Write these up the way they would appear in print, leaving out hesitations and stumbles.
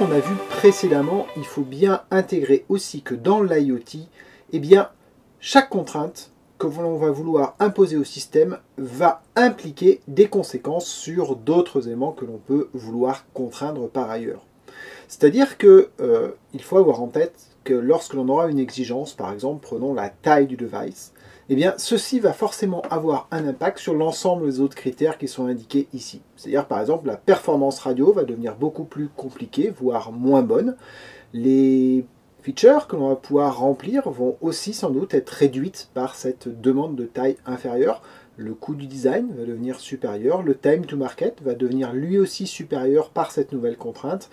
qu'on a vu précédemment, il faut bien intégrer aussi que dans l'IoT, eh bien, chaque contrainte que l'on va vouloir imposer au système va impliquer des conséquences sur d'autres éléments que l'on peut vouloir contraindre par ailleurs. C'est-à-dire qu'il faut avoir en tête que lorsque l'on aura une exigence, par exemple, prenons la taille du device, eh bien, ceci va forcément avoir un impact sur l'ensemble des autres critères qui sont indiqués ici. C'est-à-dire, par exemple, la performance radio va devenir beaucoup plus compliquée, voire moins bonne. Les features que l'on va pouvoir remplir vont aussi sans doute être réduites par cette demande de taille inférieure. Le coût du design va devenir supérieur, le time to market va devenir lui aussi supérieur par cette nouvelle contrainte.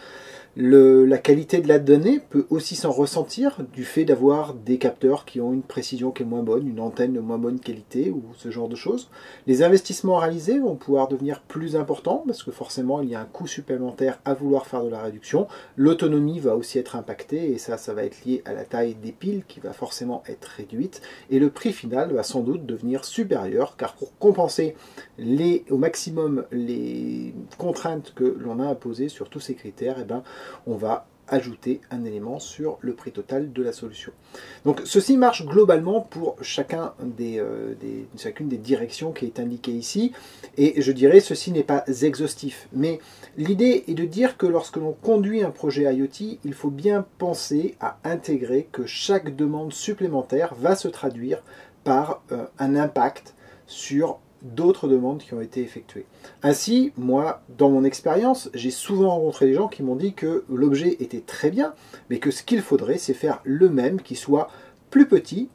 La qualité de la donnée peut aussi s'en ressentir du fait d'avoir des capteurs qui ont une précision qui est moins bonne, une antenne de moins bonne qualité ou ce genre de choses. Les investissements réalisés vont pouvoir devenir plus importants parce que forcément il y a un coût supplémentaire à vouloir faire de la réduction. L'autonomie va aussi être impactée et ça va être lié à la taille des piles qui va forcément être réduite et le prix final va sans doute devenir supérieur car pour compenser au maximum les contraintes que l'on a imposées sur tous ces critères, eh ben, on va ajouter un élément sur le prix total de la solution. Donc ceci marche globalement pour chacune des directions qui est indiquée ici, et je dirais ceci n'est pas exhaustif, mais l'idée est de dire que lorsque l'on conduit un projet IoT, il faut bien penser à intégrer que chaque demande supplémentaire va se traduire par un impact sur d'autres demandes qui ont été effectuées. Ainsi, moi, dans mon expérience, j'ai souvent rencontré des gens qui m'ont dit que l'objet était très bien, mais que ce qu'il faudrait, c'est faire le même qui soit plus petit,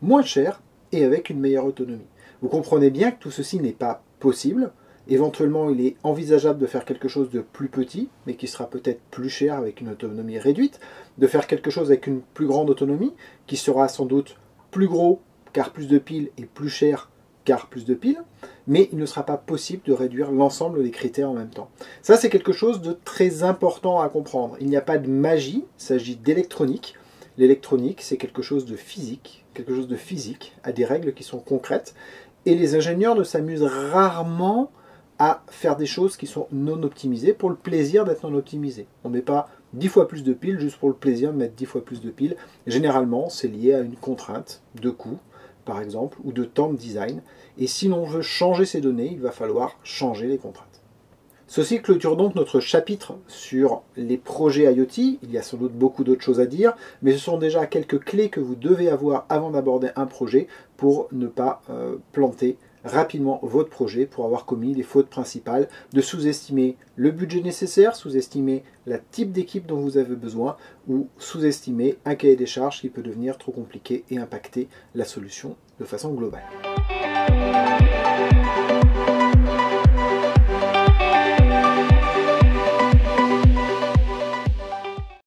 moins cher et avec une meilleure autonomie. Vous comprenez bien que tout ceci n'est pas possible. Éventuellement, il est envisageable de faire quelque chose de plus petit, mais qui sera peut-être plus cher avec une autonomie réduite, de faire quelque chose avec une plus grande autonomie, qui sera sans doute plus gros, car plus de piles, et plus cher, car plus de piles, mais il ne sera pas possible de réduire l'ensemble des critères en même temps. Ça, c'est quelque chose de très important à comprendre. Il n'y a pas de magie, il s'agit d'électronique. L'électronique, c'est quelque chose de physique, a des règles qui sont concrètes, et les ingénieurs ne s'amusent rarement à faire des choses qui sont non optimisées pour le plaisir d'être non optimisées. On ne met pas 10 fois plus de piles juste pour le plaisir de mettre 10 fois plus de piles. Généralement, c'est lié à une contrainte de coût, par exemple, ou de temps de design. Et si l'on veut changer ces données, il va falloir changer les contraintes. Ceci clôture donc notre chapitre sur les projets IoT. Il y a sans doute beaucoup d'autres choses à dire, mais ce sont déjà quelques clés que vous devez avoir avant d'aborder un projet pour ne pas planter rapidement votre projet, pour avoir commis les fautes principales de sous-estimer le budget nécessaire, sous-estimer le type d'équipe dont vous avez besoin ou sous-estimer un cahier des charges qui peut devenir trop compliqué et impacter la solution de façon globale.